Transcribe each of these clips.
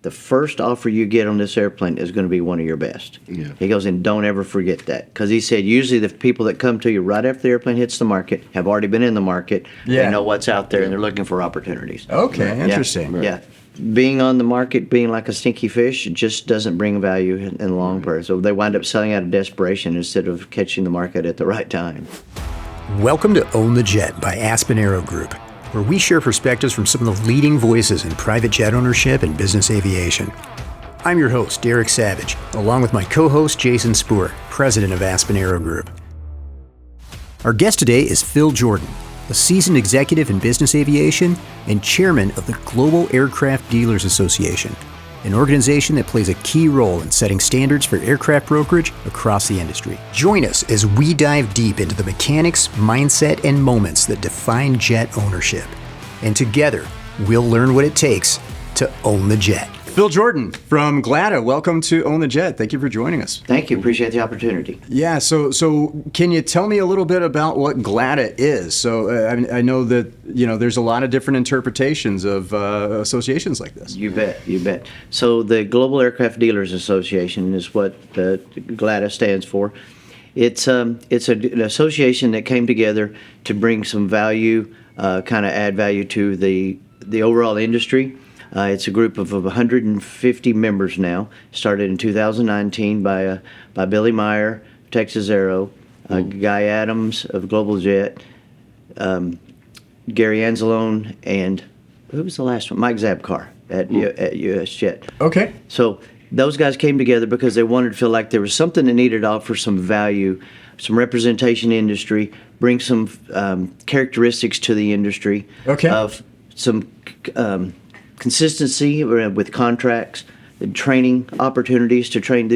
the first offer you get on this airplane is going to be one of your best. Yeah. He goes, and don't ever forget that. Because he said usually the people that come to you right after the airplane hits the market have already been in the market. Yeah. They know what's out there, and they're looking for opportunities. Okay, interesting. Yeah. Being on the market, being like a stinky fish, it just doesn't bring value in the long term. So they wind up selling out of desperation instead of catching the market at the right time. Welcome to Own the Jet by Aspen Aero Group, where we share perspectives from some of the leading voices in private jet ownership and business aviation. I'm your host, Derek Savage, along with my co-host, Jason Spoor, president of Aspen Aero Group. Our guest today is Phil Jordan, a seasoned executive in business aviation and chairman of the Global Aircraft Dealers Association, an organization that plays a key role in setting standards for aircraft brokerage across the industry. Join us as we dive deep into the mechanics, mindset, and moments that define jet ownership. And together, we'll learn what it takes to own the jet. Phil Jordan from GLADA, welcome to Own the Jet. Thank you for joining us. Thank you. Appreciate the opportunity. Yeah, so can you tell me a little bit about what GLADA is? So I know that there's a lot of different interpretations of associations like this. You bet. So the Global Aircraft Dealers Association is what GLADA stands for. It's an association that came together to bring some value, kind of add value to the overall industry. It's a group of 150 members now. Started in 2019 by Billy Meyer, Texas Aero, Guy Adams of Global Jet, Gary Anzalone, and who was the last one? Mike Zabkar at US Jet. Okay. So those guys came together because they wanted to feel like there was something that needed to offer some value, some representation in industry, bring some characteristics to the industry of some consistency with contracts, and training opportunities to train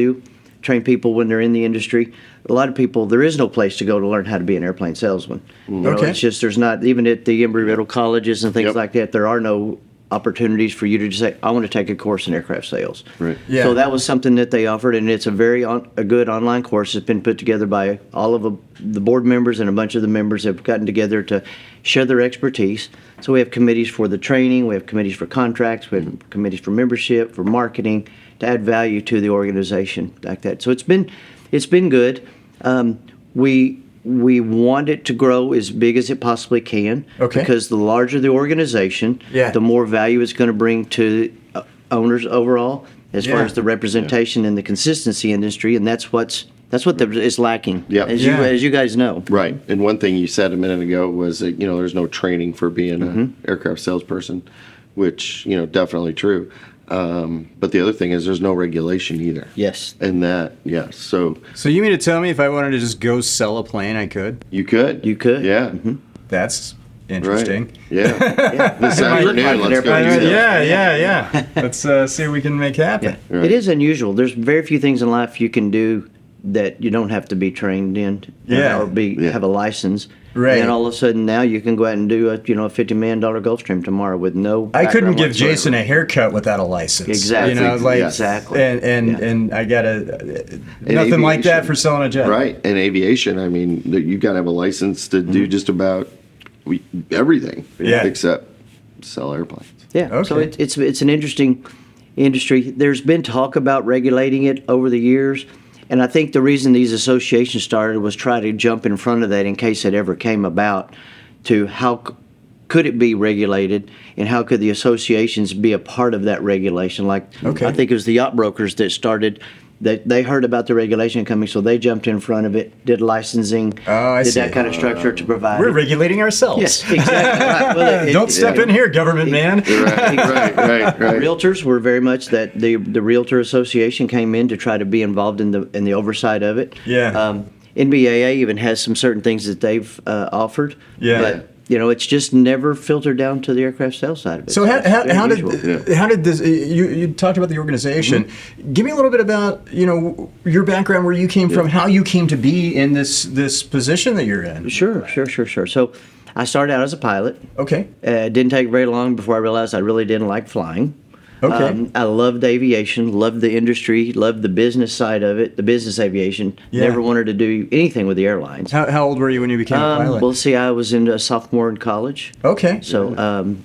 people when they're in the industry. A lot of people, there is no place to go to learn how to be an airplane salesman. It's just, there's not, even at the Embry-Riddle colleges and things like that, there are no opportunities for you to just say, I want to take a course in aircraft sales. Right. Yeah. So that was something that they offered, and it's a good online course. It's been put together by all of the board members, and a bunch of the members have gotten together to share their expertise. So we have committees for the training, we have committees for contracts, we have committees for membership, for marketing, to add value to the organization like that. So it's been good. We want it to grow as big as it possibly can, because the larger the organization, the more value it's going to bring to owners overall, as far as the representation and the consistency industry, and that's what is lacking, as you guys know. Right. And one thing you said a minute ago was that, there's no training for being an aircraft salesperson, which, definitely true. But the other thing is there's no regulation either. Yes. And that, yes. So you mean to tell me if I wanted to just go sell a plane, I could? You could. Yeah. Mm-hmm. That's interesting. Right. Yeah. This afternoon, let's go do that. Yeah. Let's see what we can make happen. Yeah. Right. It is unusual. There's very few things in life you can do that you don't have to be trained in, or have a license. Right. And all of a sudden now you can go out and do a $50 million Gulfstream tomorrow with no. I couldn't give Jason a haircut without a license. Exactly. Exactly. And I got nothing like that for selling a jet. Right. And aviation, I mean, you got to have a license to do just about everything except sell airplanes. Yeah. Okay. So it's an interesting industry. There's been talk about regulating it over the years. And I think the reason these associations started was try to jump in front of that in case it ever came about, to how could it be regulated and how could the associations be a part of that regulation. I think it was the yacht brokers that started, they heard about the regulation coming, so they jumped in front of it, did licensing, did that kind of structure to provide We're regulating ourselves. Yes, exactly. Right. Well, don't step in here, government man. Right. Realtors were very much that the Realtor Association came in to try to be involved in the oversight of it. Yeah. NBAA even has some certain things that they've offered. Yeah. But it's just never filtered down to the aircraft sales side of it. So how did this? You talked about the organization. Mm-hmm. Give me a little bit about your background, where you came from, how you came to be in this position that you're in. Sure. So I started out as a pilot. Okay. It didn't take very long before I realized I really didn't like flying. Okay. I loved aviation, loved the industry, loved the business side of it, the business aviation. Yeah. Never wanted to do anything with the airlines. How old were you when you became a pilot? Well, see, I was in a sophomore in college. Okay. So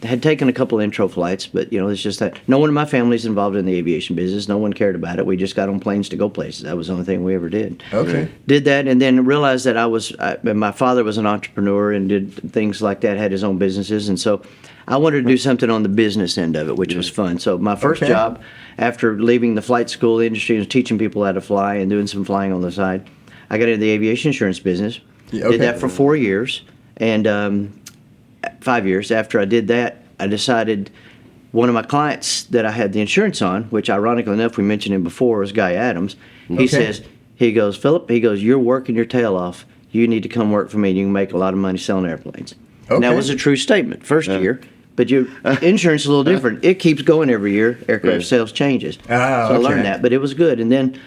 had taken a couple intro flights, but it's just that no one in my family's involved in the aviation business. No one cared about it. We just got on planes to go places. That was the only thing we ever did. Okay. Did that, and then realized that my father was an entrepreneur and did things like that, had his own businesses, and so I wanted to do something on the business end of it, which was fun. So my first job after leaving the flight school industry was teaching people how to fly and doing some flying on the side. I got into the aviation insurance business. Yeah, okay. Did that for 4 years, and 5 years after I did that, I decided one of my clients that I had the insurance on, which ironically enough we mentioned him before, was Guy Adams. He says, Philip, you're working your tail off. You need to come work for me. And you can make a lot of money selling airplanes. And that Okay. was a true statement first year. But your insurance is a little different. It keeps going every year. Aircraft sales changes. So I okay. learned that, but it was good. And then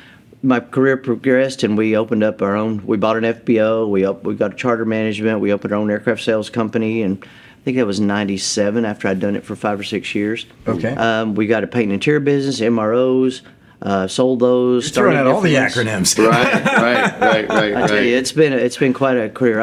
my career progressed, and we opened up our own. We bought an FBO. We got a charter management. We opened our own aircraft sales company, and I think that was '97 after I'd done it for 5 or 6 years. Okay. We got a paint and interior business, MROs. Sold those. Throwing started out all the different ones. acronyms. Right. I tell you, it's been quite a career.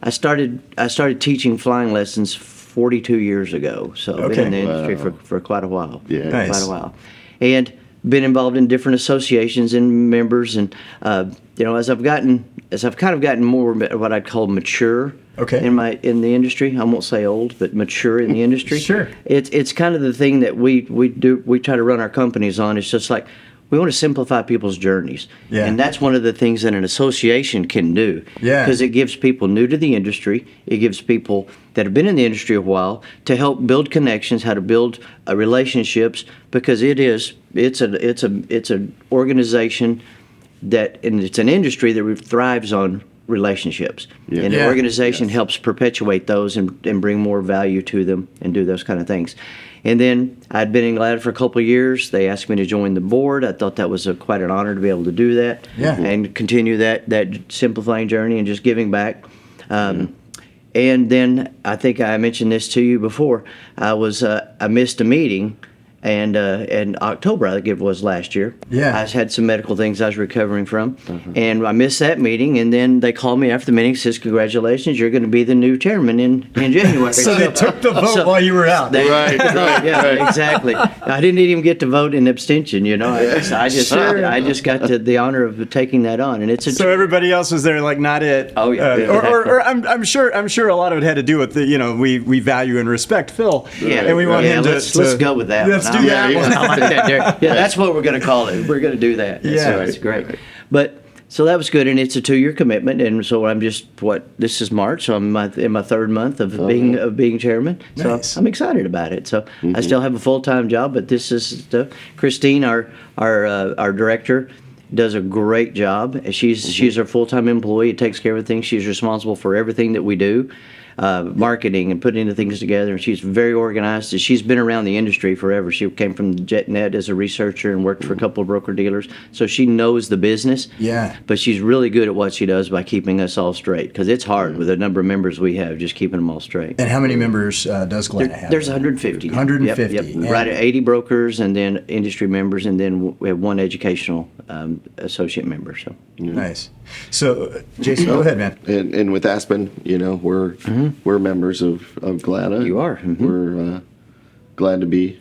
I started teaching flying lessons 42 years ago, so I've been in the industry for quite a while. Yeah. Nice. Quite a while, and been involved in different associations and members, and as I've kind of gotten more what I'd call mature. Okay. In the industry, I won't say old, but mature in the industry. Sure. It's kind of the thing that we try to run our companies on. It's just like we want to simplify people's journeys. Yeah. And that's one of the things that an association can do. Yeah. Because it gives people new to the industry, it gives people that have been in the industry a while to help build connections, how to build relationships, because it's an organization and it's an industry that thrives on relationships. Yeah. And the Yeah. organization helps perpetuate those and bring more value to them and do those kind of things. And then I'd been in GLADA for a couple of years. They asked me to join the board. I thought that was quite an honor to be able to do that. Yeah. And continue that simplifying journey and just giving back. And then I think I mentioned this to you before. I missed a meeting. And in October, I think it was last year, Yeah. I had some medical things I was recovering from, and I missed that meeting. And then they called me after the meeting, says, "Congratulations, you're going to be the new chairman in January." So they took the vote while you were out. Yeah, exactly. I didn't even get to vote in abstention. I just got the honor of taking that on, and it's a So everybody else was there, like not it. Oh, yeah. Or I'm sure a lot of it had to do with we value and respect Phil. Yeah, And we want him to. let's go with that. Let's one. do that one. I like that, Derek. Yeah, that's what we're going to call it. We're going to do that. Yeah. That's great. But so that was good, and it's a 2-year commitment, and so I'm just this is March, so I'm in my 3rd month of being chairman. So Nice. I'm excited about it. So I still have a full-time job, but this is Christine, our director, does a great job. She's our full-time employee. Takes care of things. She's responsible for everything that we do. Marketing and putting the things together, and she's very organized. She's been around the industry forever. She came from JetNet as a researcher and worked for a couple of broker dealers, so she knows the business. Yeah. But she's really good at what she does by keeping us all straight, because it's hard with the number of members we have, just keeping them all straight. And how many members does GLADA have? There's 150. now. 150. Yep. And- Right at 80 brokers, and then industry members, and then we have one educational associate member. So. Nice. So, Jason, go ahead, man. And with Aspen, we're members of GLADA. You are. Mhm. We're glad to be.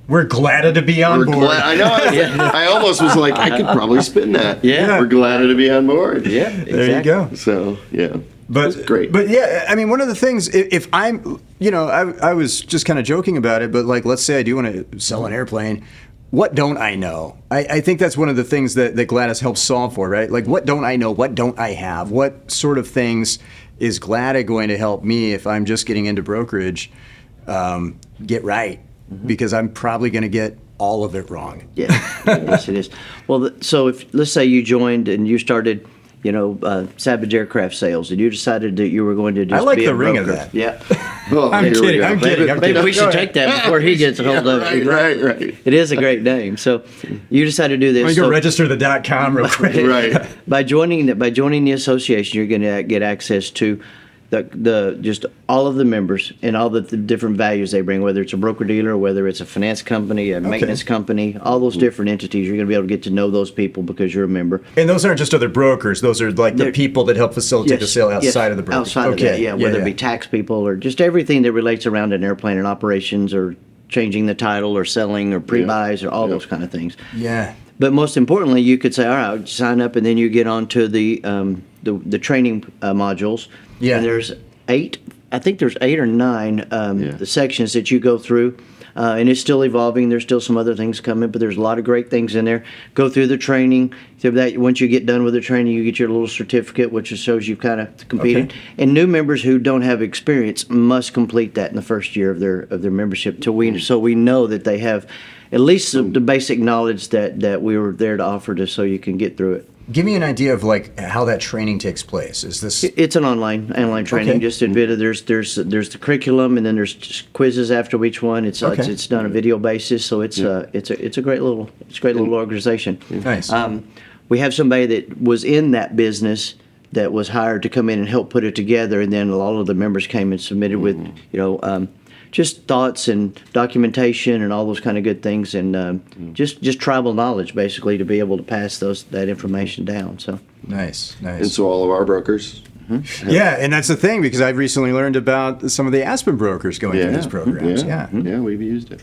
We're glad to be on We're board. glad. I know. I almost was like, I could probably spin that. Yeah. We're glad to be on board. Yeah, exactly. There you go. So yeah. But It's great. But yeah, I mean, one of the things, if I'm, I was just kind of joking about it, but like, let's say I do want to sell an airplane. What don't I know? I think that's one of the things that GLADA helps solve for, right? Like, what don't I know? What don't I have? What sort of things is GLADA going to help me if I'm just getting into brokerage get right? Because I'm probably going to get all of it wrong. Yeah, yes, it is. Well, so if let's say you joined and you started, Savage Aircraft Sales, and you decided that you were going to just I like be the a ring broker. of that. Yeah. Oh, I'm here we kidding. go. I'm kidding. Maybe we Go should ahead. take that before he gets a hold of it. Right. It is a great name. So you decided to do this. Let me go So register the .com real quick. Right. by joining the association, you're going to get access to the just all of the members and all the different values they bring, whether it's a broker dealer, whether it's a finance company, a maintenance company, all those different entities. You're going to be able to get to know those people because you're a member. And those aren't just other brokers; those are like the people that help facilitate the sale outside of the brokerage. Outside of that, whether it be tax people or just everything that relates around an airplane and operations or changing the title or selling or pre-buys or all those kind of things. Yeah. But most importantly, you could say, all right, sign up, and then you get on to the training modules. Yeah. And there's 8, I think there's 8 or 9 the sections that you go through. And it's still evolving. There's still some other things coming, but there's a lot of great things in there. Go through the training. So that once you get done with the training, you get your little certificate, which shows you've kind of competed. Okay. And new members who don't have experience must complete that in the first year of their membership, so we know that they have at least the basic knowledge that we were there to offer to, so you can get through it. Give me an idea of like how that training takes place. Is this? It's an online training. Okay. Just a bit of there's the curriculum, and then there's just quizzes after each one. It's done on a video basis, so it's a great little organization. Nice. We have somebody that was in that business that was hired to come in and help put it together, and then all of the members came and submitted with just thoughts and documentation and all those kind of good things, and just tribal knowledge basically to be able to pass that information down. So Nice. And so all of our brokers. Yeah, and that's the thing, because I've recently learned about some of the Aspen brokers going through these programs. Yeah. Yeah, we've used it.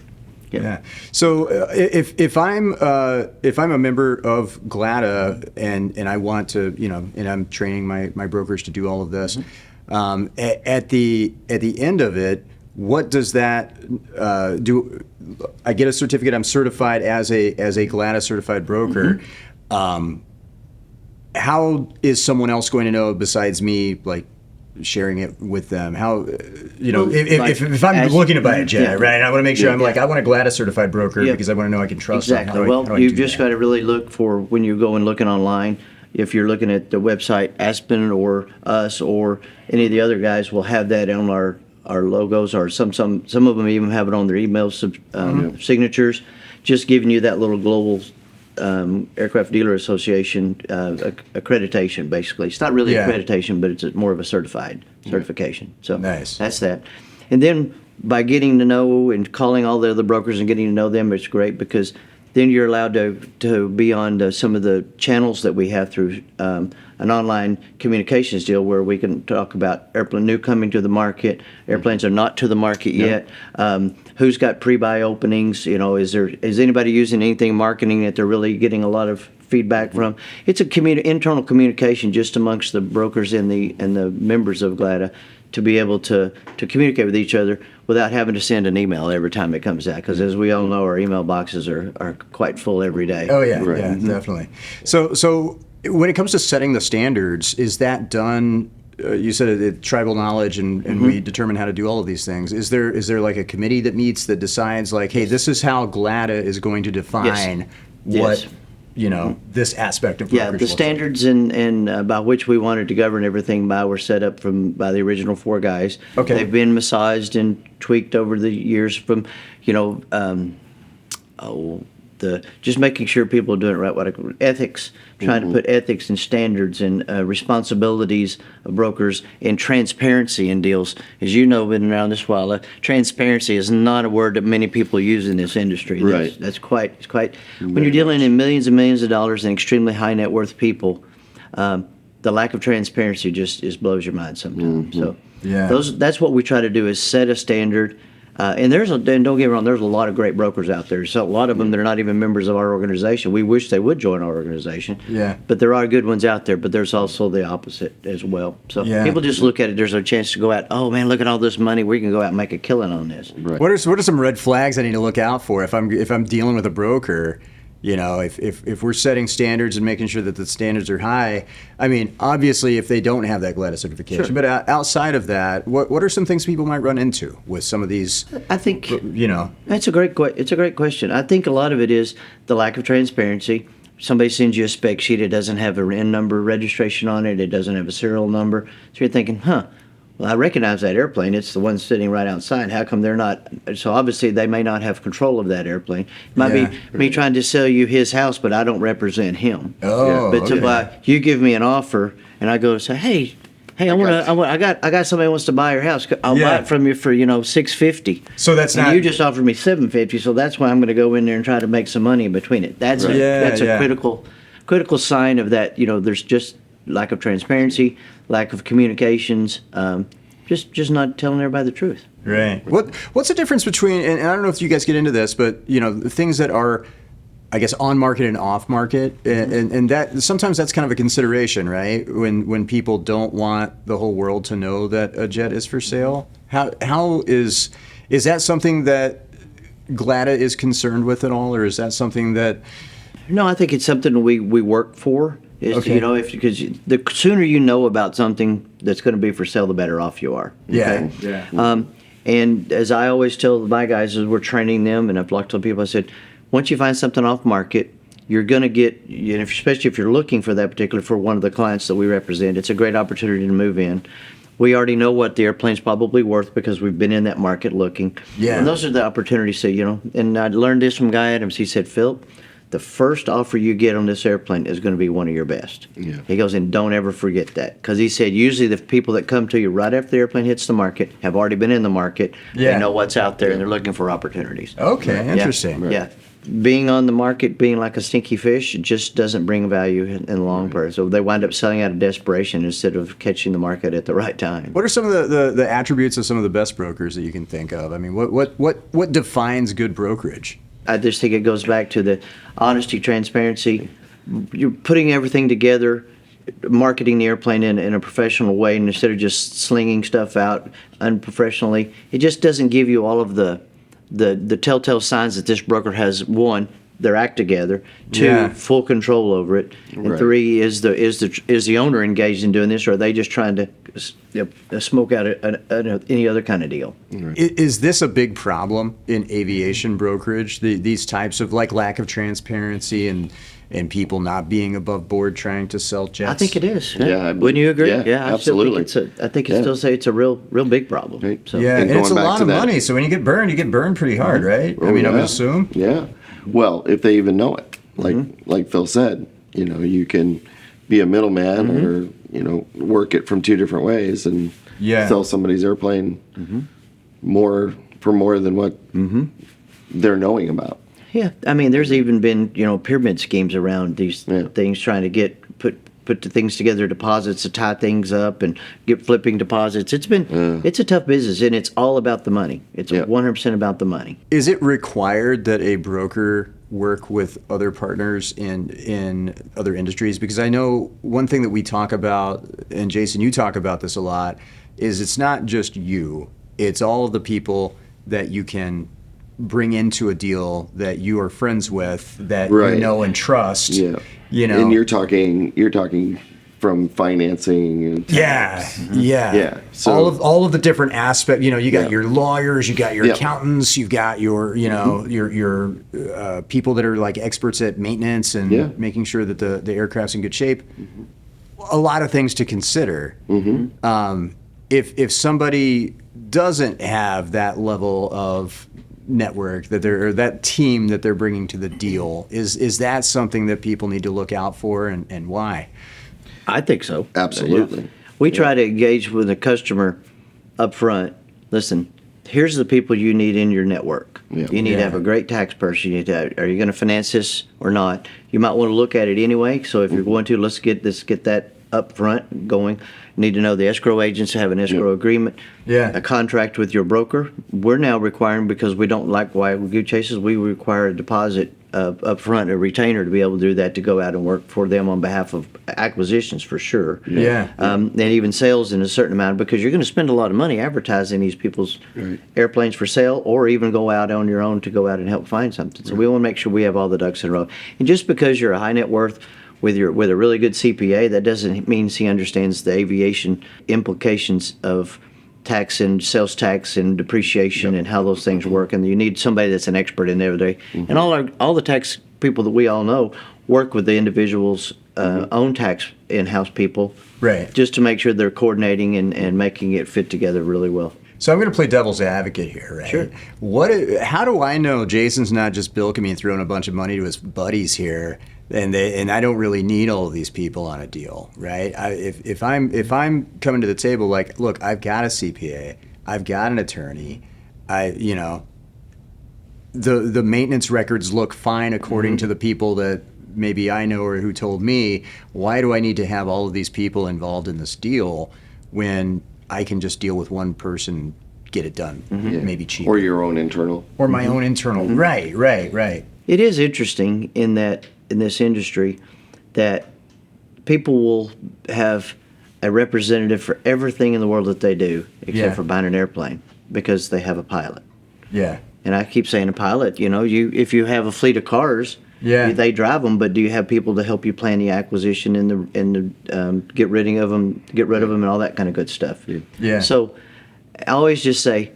Yeah. So if I'm a member of GLADA and I want to, and I'm training my brokers to do all of this, at the end of it, what does that do? I get a certificate. I'm certified as a GLADA certified broker. How is someone else going to know besides me, like sharing it with them? How, if I'm looking to buy a jet, right? I want to make sure I want a GLADA certified broker because I want to know I can trust them. exactly. You've just got to really look for, when you go and looking online, if you're looking at the website, Aspen or us or any of the other guys will have that on our logos, or some of them even have it on their email signatures, just giving you that little global Aircraft Dealer Association accreditation. Basically, it's not really accreditation, but it's more of a certification. So nice. That's that. And then by getting to know and calling all the other brokers and getting to know them, it's great, because then you're allowed to be on some of the channels that we have through an online communications deal, where we can talk about airplane new coming to the market, airplanes are not to the market yet, who's got pre-buy openings, is anybody using anything marketing that they're really getting a lot of feedback from. It's a internal communication just amongst the brokers and the members of GLADA, to be able to communicate with each other without having to send an email every time it comes out, because as we all know, our email boxes are quite full every day. Oh yeah, yeah, definitely. So when it comes to setting the standards, is that done? You said it, tribal knowledge, and we determine how to do all of these things. Is there like a committee that meets that decides, like, hey, this is how GLADA is going to define what this aspect of brokerage the standards and by which we wanted to govern everything by were set up by the original 4 guys. Okay. They've been massaged and tweaked over the years from, just making sure people are doing it right. What I call ethics, trying to put ethics and standards and responsibilities of brokers and transparency in deals. As you know, been around this while, transparency is not a word that many people use in this industry. Right. That's quite. When you're dealing in millions and millions of dollars and extremely high net worth people, the lack of transparency just blows your mind sometimes. So that's what we try to do, is set a standard. And don't get me wrong, there's a lot of great brokers out there. So a lot of them, they're not even members of our organization. We wish they would join our organization. Yeah. But there are good ones out there, but there's also the opposite as well. So people just look at it, there's a chance to go out, oh man, look at all this money, we can go out and make a killing on this. Right. What are some red flags I need to look out for if I'm dealing with a broker? If we're setting standards and making sure that the standards are high, I mean, obviously, if they don't have that GLADA certification, but outside of that, what are some things people might run into with some of these? I think that's a great question. I think a lot of it is the lack of transparency. Somebody sends you a spec sheet, it doesn't have a RIN number registration on it, it doesn't have a serial number, so you're thinking, well, I recognize that airplane. It's the one sitting right outside. How come they're not? So obviously they may not have control of that airplane. It might be me trying to sell you his house, but I don't represent him. Oh, But you give me an offer, and I go say, hey, Hey, I got somebody who wants to buy your house. I'll buy it from you for $650. So that's and not. you just offered me $750. So that's why I'm going to go in there and try to make some money in between it. That's Right. a critical sign of that. There's just lack of transparency, lack of communications, just not telling everybody the truth. Right. What's the difference between, and I don't know if you guys get into this, but the things that are, I guess, on market and off market, and that sometimes that's kind of a consideration, right? When people don't want the whole world to know that a jet is for sale. How is that something that GLADA is concerned with at all, or is that something that? No, I think it's something we work for. Okay. Because the sooner you know about something that's going to be for sale, the better off you are. Yeah. Okay? Yeah. And as I always tell my guys as we're training them, and I've talked to people, I said, once you find something off market, you're going to get, especially if you're looking for that particular, for one of the clients that we represent, it's a great opportunity to move in. We already know what the airplane's probably worth because we've been in that market looking. Yeah. And those are the opportunities. So, and I learned this from Guy Adams. He said, Phil, the first offer you get on this airplane is going to be one of your best. Yeah. He goes, and don't ever forget that. Because he said, usually the people that come to you right after the airplane hits the market have already been in the market. Yeah. They know what's out there, and they're looking for opportunities. Okay. Interesting. Yeah. Being on the market, being like a stinky fish, it just doesn't bring value in the long term. So they wind up selling out of desperation instead of catching the market at the right time. What are some of the attributes of some of the best brokers that you can think of? I mean, what defines good brokerage? I just think it goes back to the honesty, transparency. You're putting everything together, marketing the airplane in a professional way, and instead of just slinging stuff out unprofessionally, it just doesn't give you all of the telltale signs that this broker has, one, their act together, two, full control over it, and Right. three, is the owner engaged in doing this, or are they just trying to smoke out any other kind of deal? Is this a big problem in aviation brokerage? These types of lack of transparency and people not being above board trying to sell jets? I think it is. Yeah, Wouldn't you agree? yeah, I absolutely. Still think I think it's still say it's a real big problem. Right. So. Yeah, and And it's a going back lot to of that- money. So when you get burned pretty hard, right? I Oh, mean, I would yeah. assume. Yeah. Well, if they even know it, like Phil said, you can be a middleman or work it from two different ways and sell somebody's airplane more than what they're knowing about. Yeah, I mean, there's even been pyramid schemes around these things, trying to put the things together, deposits to tie things up and get flipping deposits. It's a tough business, and it's all about the money. It's 100% about the money. Is it required that a broker work with other partners in other industries? Because I know one thing that we talk about, and Jason, you talk about this a lot, is it's not just you. It's all of the people that you can bring into a deal that you are friends with, that you Right. know and trust. Yeah. You know. And you're talking from financing and tax. Yeah. So all of the different aspects. You got Yeah. your lawyers, you got your accountants, you've got your your people that are like experts at maintenance and making sure that the aircraft's in good shape. A lot of things to consider. If somebody doesn't have that level of network or that team that they're bringing to the deal, is that something that people need to look out for, and why? I think so. Absolutely. We try to engage with the customer up front. Listen, here's the people you need in your network. Yeah. You need to have a great tax person. You need to are you going to finance this or not? You might want to look at it anyway. So if you're going to, let's get that up front going. Need to know the escrow agents have an escrow agreement, a contract with your broker. We're now requiring, because we don't like wild goose chases, we require a deposit up front, a retainer, to be able to do that, to go out and work for them on behalf of acquisitions for sure. And even sales in a certain amount, because you're going to spend a lot of money advertising these people's airplanes for sale, or even go out on your own to go out and help find something. So we want to make sure we have all the ducks in a row. And just because you're a high net worth with a really good CPA, that doesn't mean he understands the aviation implications of tax and sales tax and depreciation and how those things work. And you need somebody that's an expert in there. And all the tax people that we all know work with the individual's own tax in-house people, Right. just to make sure they're coordinating and making it fit together really well. So I'm going to play devil's advocate here, right? Sure. How do I know Jason's not just bilking me and throwing a bunch of money to his buddies here, and I don't really need all of these people on a deal, right? If I'm coming to the table like, look, I've got a CPA, I've got an attorney, the maintenance records look fine according to the people that maybe I know or who told me. Why do I need to have all of these people involved in this deal when I can just deal with one person, get it done, maybe cheaper? Or your own internal. Or my own internal. Right. It is interesting in this industry that people will have a representative for everything in the world that they do, except for buying an airplane, because they have a pilot. Yeah. And I keep saying a pilot, if you have a fleet of cars, they drive them, but do you have people to help you plan the acquisition and the get rid of them and all that kind of good stuff? Yeah. So I always just say,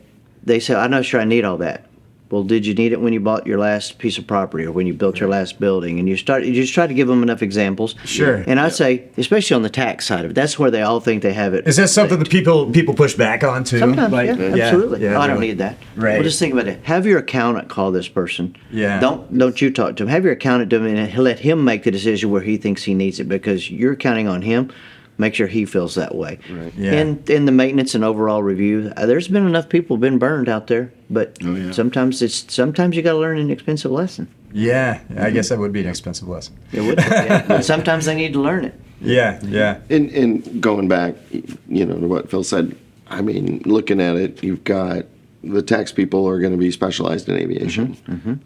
I'm not sure I need all that. Well, did you need it when you bought your last piece of property or when you built your last building? And you just try to give them enough examples. Sure. And I say, especially on the tax side of it, that's where they all think they have it. Is that something that people push back on too? Sometimes, absolutely. Yeah, I don't need that. Right. Well, just think about it. Have your accountant call this person. Yeah. Don't you talk to him. Have your accountant do it and let him make the decision where he thinks he needs it, because you're counting on him. Make sure he feels that way. Right. Yeah. And in the maintenance and overall review, there's been enough people been burned out there, but sometimes you got to learn an expensive lesson. Yeah, I guess that would be an expensive lesson. It would. And sometimes they need to learn it. Yeah. And going back, to what Phil said, I mean, looking at it, you've got the tax people are going to be specialized in aviation.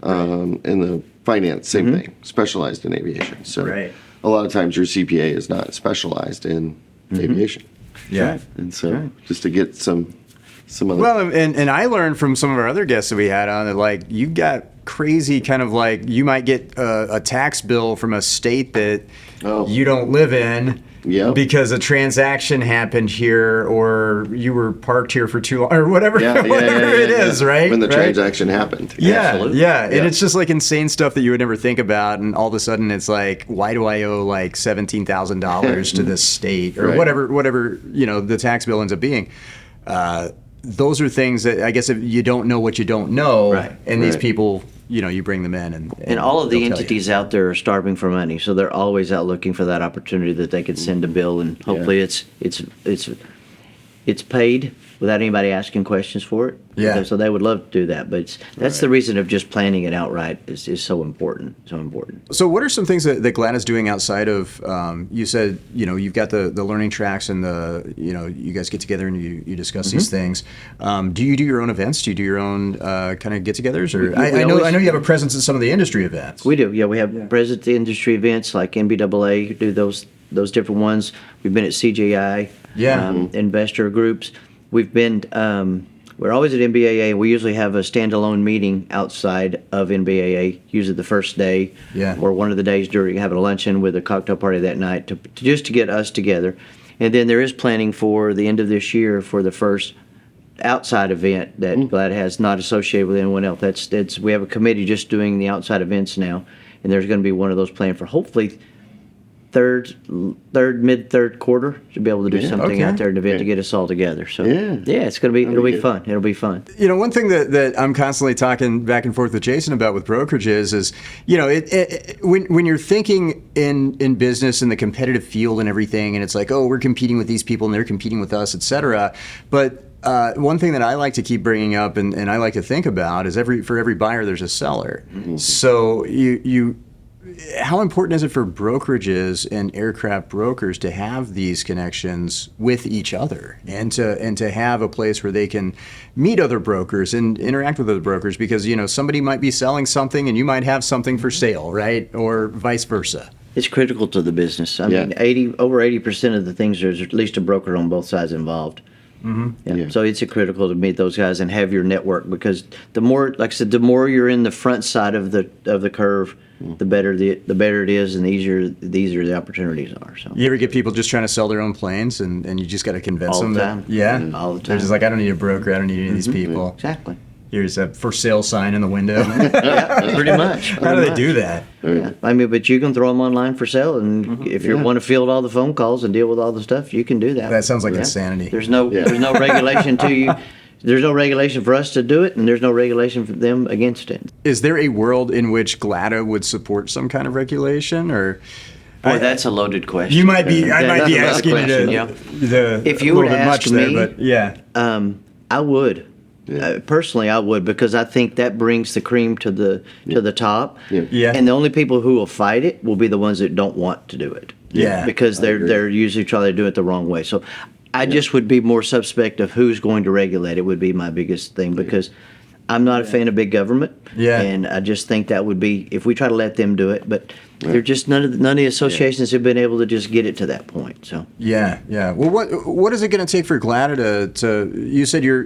And the finance, same thing, specialized in aviation. So a lot of times your CPA is not specialized in aviation. Yeah. And so just to get some other... Well, and I learned from some of our other guests that we had on that, like, you got crazy kind of like, you might get a tax bill from a state that you don't live in. Because a transaction happened here, or you were parked here for too long, or whatever, it is, right? When the transaction happened. And it's just like insane stuff that you would never think about, and all of a sudden it's like, why do I owe like $17,000 to this state, or whatever the tax bill ends up being. Those are things that I guess if you don't know what you don't know, and these people, you bring them in, and all of the entities out there are starving for money, so they're always out looking for that opportunity that they could send a bill, and hopefully it's paid without anybody asking questions for it. So they would love to do that, but that's the reason of just planning it outright is so important. So what are some things that GLADA's doing outside of, you said, you've got the learning tracks and you guys get together and you discuss these things. Do you do your own events? Do you do your own kind of get-togethers? Or I know you have a presence at some of the industry events. We do, we have presence at the industry events like NBAA, do those different ones. We've been at CGI, investor groups. We've been, we're always at NBAA. We usually have a standalone meeting outside of NBAA, usually the first day or one of the days during having a luncheon with a cocktail party that night to get us together. And then there is planning for the end of this year for the first outside event that GLADA has not associated with anyone else. We have a committee just doing the outside events now, and there's going to be one of those planned for hopefully mid-third quarter to be able to do something out there, an event to get us all together. So it's going to be, it'll be fun. It'll be fun. One thing that I'm constantly talking back and forth with Jason about with Brokerage is when you're thinking in business in the competitive field and everything, and it's like, oh, we're competing with these people and they're competing with us, et cetera. But one thing that I like to keep bringing up and I like to think about is for every buyer there's a seller. So how important is it for brokerages and aircraft brokers to have these connections with each other and to have a place where they can meet other brokers and interact with other brokers, because somebody might be selling something and you might have something for sale, right? Or vice versa. It's critical to the business. I mean, over 80% of the things, there's at least a broker on both sides involved. So it's critical to meet those guys and have your network, because the more, like I said, the more you're in the front side of the curve, the better it is, and the easier the opportunities are. So you ever get people just trying to sell their own planes, and you just got to convince them all the time. All the time. They're just like, I don't need a broker, I don't need any of these people. Exactly. Here's a for sale sign in the window. Pretty much. How do they do that? I mean, but you can throw them online for sale, and if you want to field all the phone calls and deal with all the stuff, you can do that. That sounds like insanity. There's no regulation to you there's no regulation for us to do it, and there's no regulation for them against it. Is there a world in which GLADA would support some kind of regulation, or? Boy, that's a loaded question. You might be. I might be That's a asking question, you yeah. if you were to ask there, me, but yeah. I would. Personally, I would, because I think that brings the cream to the top. Yeah. And the only people who will fight it will be the ones that don't want to do it. Yeah. Because they're usually trying to do it the wrong way. So I just would be more suspect of who's going to regulate it would be my biggest thing, because I'm not a fan of big government. Yeah. And I just think that would be, if we try to let them do it, but they're just none of the associations have been able to just get it to that point. So Yeah. Well, what is it going to take for GLADA to? You said you're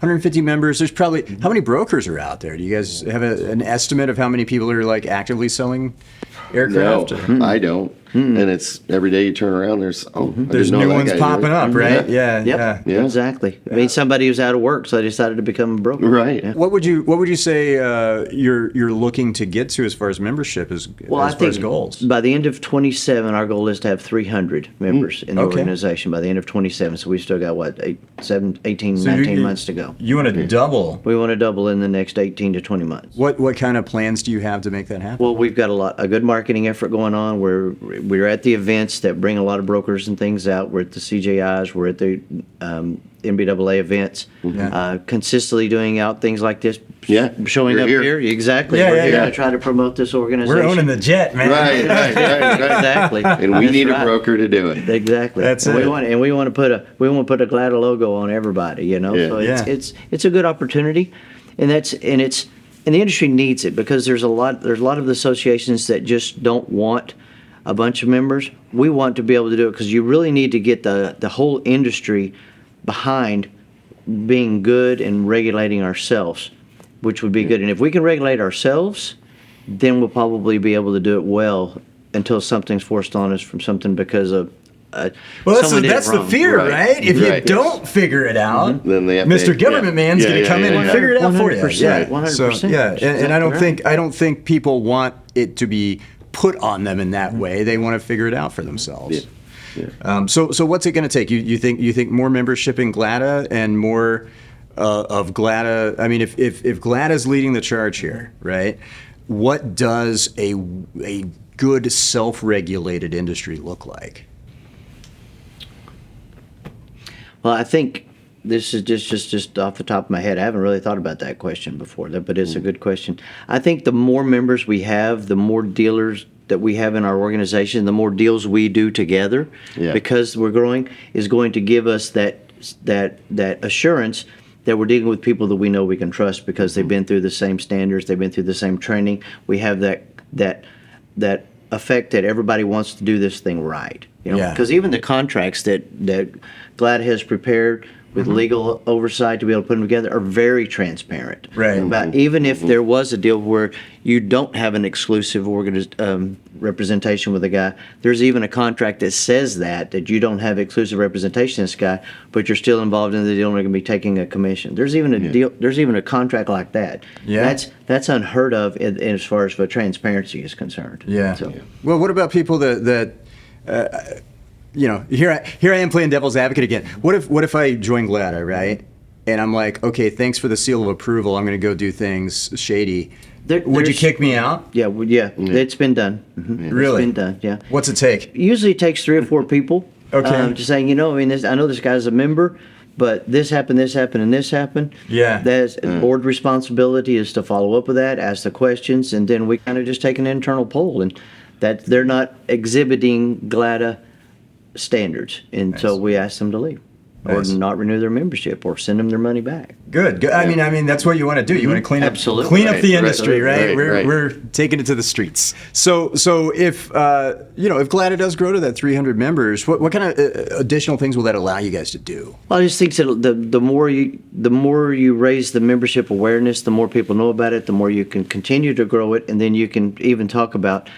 150 members. There's probably, how many brokers are out there? Do you guys have an estimate of how many people are like actively selling aircraft? No, I don't. And it's every day you turn around, there's new ones popping up, right? Yeah. Exactly. I mean, somebody was out of work, so they decided to become a broker. Right. Yeah. What would you say you're looking to get to as far as membership as Well, as I far as think goals? by the end of 27, our goal is to have 300 members in the Okay. organization by the end of 27. So we've still got, 18, So 19 months to go. You want to double. We want to double in the next 18 to 20 months. What kind of plans do you have to make that happen? Well, we've got a good marketing effort going on. We're at the events that bring a lot of brokers and things out. We're at the CJIs. We're at the NBAA events. Consistently doing out things like this. Yeah. Showing You're up here. here. Exactly. Yeah, We're yeah, here yeah. to try to promote this organization. We're owning the jet, man. Right. Exactly. And we That's need right. a broker to do it. Exactly. That's and it. We want to put a GLADA logo on everybody, you know. Yeah. So Yeah. it's a good opportunity, and the industry needs it, because there's a lot of the associations that just don't want a bunch of members. We want to be able to do it, because you really need to get the whole industry behind being good and regulating ourselves, which would be good. And if we can regulate ourselves, then we'll probably be able to do it well, until something's forced on us from something because of Well, someone did it that's the wrong. fear, Right. right? If Right. you don't figure it out, Then they have Mr. to- Government yeah. Man's going to Yeah, come yeah, in yeah, and yeah. figure it out for you. 100%, Yeah. 100%. So, yeah, and I don't Exactly think people want it to be put on them in that way. They want to figure it out for themselves. So what's it going to take? You think more membership in GLADA and more of GLADA? I mean, if GLADA's leading the charge here, right? What does a good self-regulated industry look like? Well, I think this is just off the top of my head. I haven't really thought about that question before, but it's a good question. I think the more members we have, the more dealers that we have in our organization, the more deals we do together, because we're growing, is going to give us that assurance that we're dealing with people that we know we can trust, because they've been through the same standards, they've been through the same training. We have that effect that everybody wants to do this thing right. You know, Yeah. because even the contracts that GLADA has prepared with legal oversight to be able to put them together are very transparent. Right. But even if there was a deal where you don't have an exclusive representation with a guy, there's even a contract that says that you don't have exclusive representation with this guy, but you're still involved in the deal and are going to be taking a commission. There's even a deal. There's even a contract like that. Yeah. That's unheard of as far as the transparency is concerned. Yeah. So. Well, what about people that you know, here I am playing devil's advocate again. What if I join GLADA, right? And I'm like, okay, thanks for the seal of approval. I'm going to go do things shady. Would you There's- kick me out? Yeah, it's been done. Really? It's been done. Yeah. What's it take? Usually it takes 3 or 4 people. Okay. Just saying, I know this guy's a member, but this happened, and this happened. Yeah. That's board responsibility is to follow up with that, ask the questions, and then we kind of just take an internal poll, and that they're not exhibiting GLADA standards, and so we ask them to leave. Nice. Or not renew their membership, or send them their money back. Good. I mean, that's what you want to do. You want to clean up Absolutely. the Right, industry, right? right. We're taking it to the streets. So if if GLADA does grow to that 300 members, what kind of additional things will that allow you guys to do? Well, I just think that the more you raise the membership awareness, the more people know about it, the more you can continue to grow it, and then you can even talk about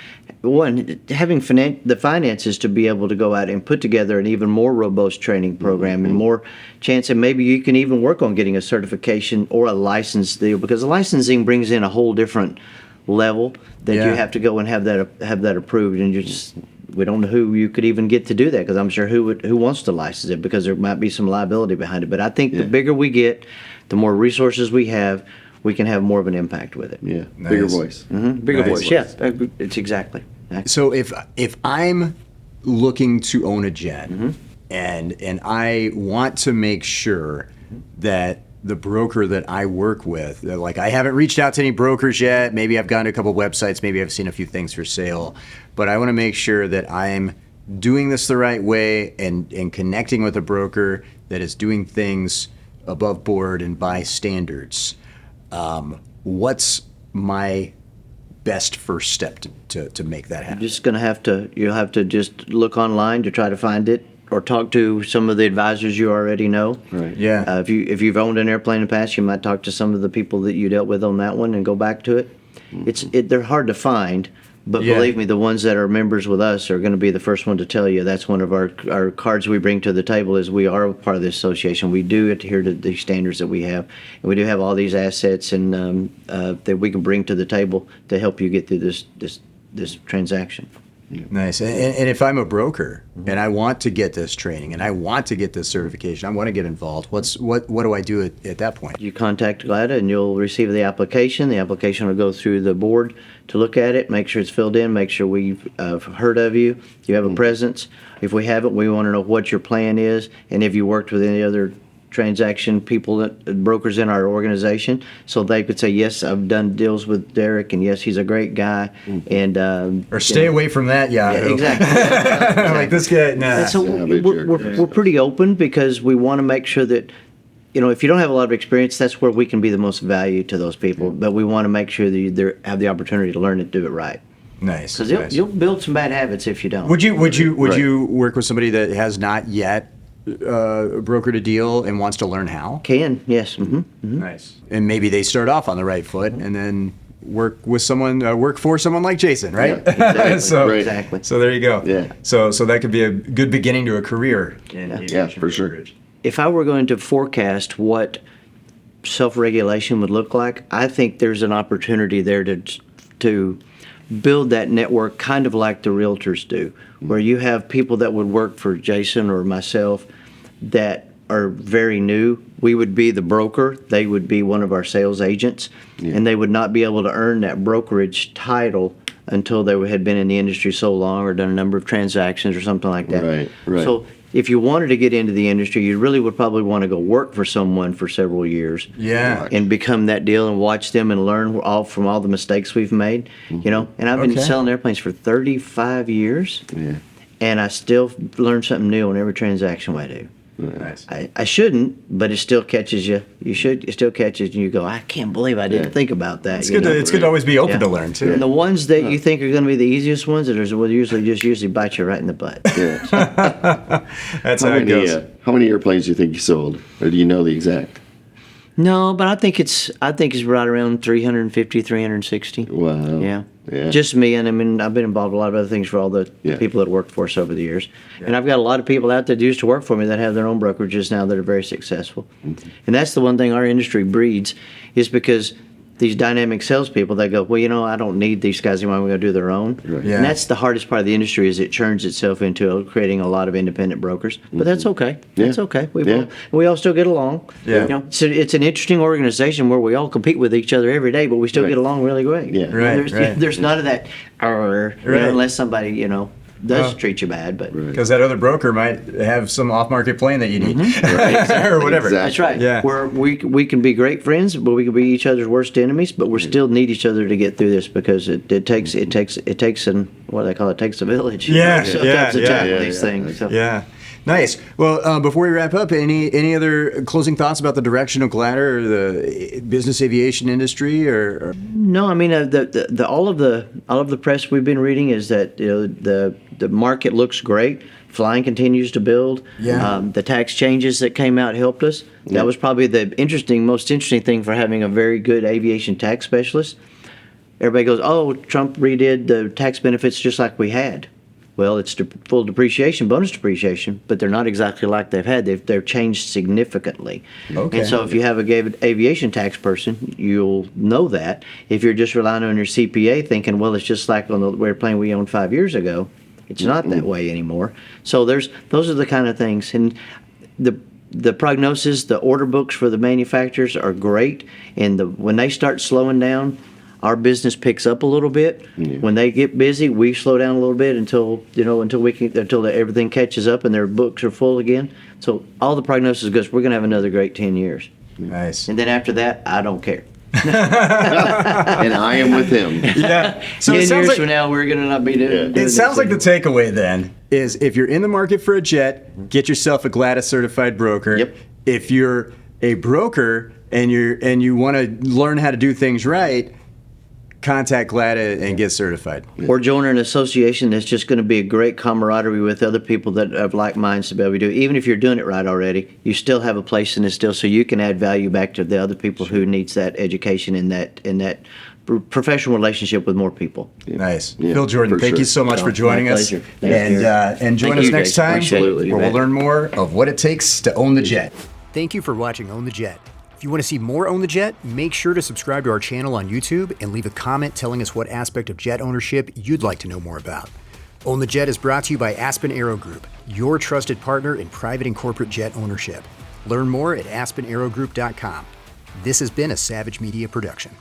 having the finances to be able to go out and put together an even more robust training program and more chance, and maybe you can even work on getting a certification or a license deal, because the licensing brings in a whole different level that you have to go and have that approved, and We don't know who you could even get to do that, because I'm sure who wants to license it, because there might be some liability behind it. But I think the bigger we get, the more resources we have, we can have more of an impact with it. Yeah, Nice. bigger voice. Bigger Nice. voice, yeah. It's exactly. So if I'm looking to own a jet, and I want to make sure that the broker that I work with, that, like, I haven't reached out to any brokers yet. Maybe I've gone to a couple websites. Maybe I've seen a few things for sale, but I want to make sure that I'm doing this the right way and connecting with a broker that is doing things above board and by standards. What's my best first step to make that happen? You'll have to just look online to try to find it, or talk to some of the advisors you already know. Right. Yeah. If you've owned an airplane in the past, you might talk to some of the people that you dealt with on that one and go back to it. They're hard to find, but Yeah. believe me, the ones that are members with us are going to be the first one to tell you. That's one of our cards we bring to the table, is we are part of the association. We do adhere to the standards that we have, and we do have all these assets and that we can bring to the table to help you get through this transaction. Nice. And if I'm a broker and I want to get this training and I want to get this certification, I want to get involved, what do I do at that point? You contact GLADA and you'll receive the application. The application will go through the board to look at it, make sure it's filled in, make sure we've heard of you, you have a presence. If we haven't, we want to know what your plan is, and if you worked with any other transaction people, brokers in our organization, so they could say, yes, I've done deals with Derek, and yes, he's a great guy, and Or stay away from that, yeah, exactly. Like this guy, nah. And so Yeah, big we're jerk. pretty open, because we want to make sure that, if you don't have a lot of experience, that's where we can be the most value to those people. But we want to make sure that you have the opportunity to learn it, do it right. Nice. Because Nice. you'll build some bad habits if you don't. Would you Right. work with somebody that has not yet brokered a deal and wants to learn how? Can, yes. Nice. And maybe they start off on the right foot and then work for someone like Jason, right? Yeah, exactly. so, Exactly. So there you go. Yeah. So that could be a good beginning to a career. Yeah, for sure. If I were going to forecast what self-regulation would look like, I think there's an opportunity there to build that network, kind of like the realtors do, where you have people that would work for Jason or myself that are very new. We would be the broker, they would be one of our sales agents, and they would not be able to earn that brokerage title until they had been in the industry so long or done a number of transactions or something like that. Right. So if you wanted to get into the industry, you really would probably want to go work for someone for several years. Yeah. And become that deal and watch them and learn from all the mistakes we've made, And I've been Okay. selling airplanes for 35 years, Yeah. and I still learn something new on every transaction I do. Nice. I shouldn't, but it still catches you. It still catches you. You go, I can't believe I didn't think about that. It's good. It's good to always be open Yeah. to learn too. And the ones that you think are going to be the easiest ones, that will usually bite you right in the butt. Yeah. That's how it goes. How many airplanes do you think you sold, or do you know the exact? No, but I think it's right around 350, 360. Wow. Yeah. Yeah. Just me, and I mean, I've been involved in a lot of other things for all the Yeah. people that worked for us over the years. And I've got a lot of people out there that used to work for me that have their own brokerages now that are very successful. Mm-hmm. And that's the one thing our industry breeds, is because these dynamic salespeople, they go, well, I don't need these guys anymore. I'm going to do their own. Right. Yeah. And that's the hardest part of the industry, is it churns itself into creating a lot of independent brokers. But that's okay. That's Yeah. okay. Yeah. We all still get along. Yeah. So it's an interesting organization where we all compete with each other every day, but we still Right. get along really great. Yeah. Right, right. There's none of that, Right. unless somebody, does Oh. treat you bad. But Because that other broker might have some off-market plane that you need, or whatever. Exactly. that's right. Yeah. We can be great friends, but we can be each other's worst enemies. But we still need each other to get through this, because it takes what do they call it? It takes a village. Yeah, So yeah, that's to yeah, tackle yeah, these yeah. things. So. Yeah. Nice. Well, before we wrap up, any other closing thoughts about the direction of GLADA or the business aviation industry, or? No, I mean all of the press we've been reading is that the market looks great. Flying continues to build. Yeah. The tax changes that came out helped us. That was probably the most interesting thing for having a very good aviation tax specialist. Everybody goes, oh, Trump redid the tax benefits just like we had. Well, it's full depreciation, bonus depreciation, but they're not exactly like they've had. They've changed significantly. Okay. And so if you have a aviation tax person, you'll know that. If you're just relying on your CPA thinking, well, it's just like on the airplane we owned 5 years ago, It's not that way anymore. So those are the kind of things. And the prognosis, the order books for the manufacturers are great. And when they start slowing down, our business picks up a little bit. Yeah. When they get busy, we slow down a little bit until everything catches up and their books are full again. So all the prognosis goes, we're going to have another great 10 years. Nice. And then after that, I don't care. And I am with him. Yeah. So 10 years from now, we're going to not be doing it. Sounds like the takeaway then is if you're in the market for a jet, get yourself a GLADA certified broker. Yep. If you're a broker and you want to learn how to do things right, contact GLADA and get certified. Or join an association that's just going to be a great camaraderie with other people that have like minds to be able to do it. Even if you're doing it right already, you still have a place in it still, so you can add value back to the other people who needs that education in that professional relationship with more people. Nice. Phil Jordan, thank you so much for joining us. And join us next time where we'll learn more of what it takes to own the jet. Thank you for watching Own the Jet. If you want to see more Own the Jet, make sure to subscribe to our channel on YouTube and leave a comment telling us what aspect of jet ownership you'd like to know more about. Own the Jet is brought to you by Aspen Aero Group, your trusted partner in private and corporate jet ownership. Learn more at aspenaerogroup.com. This has been a Savage Media production.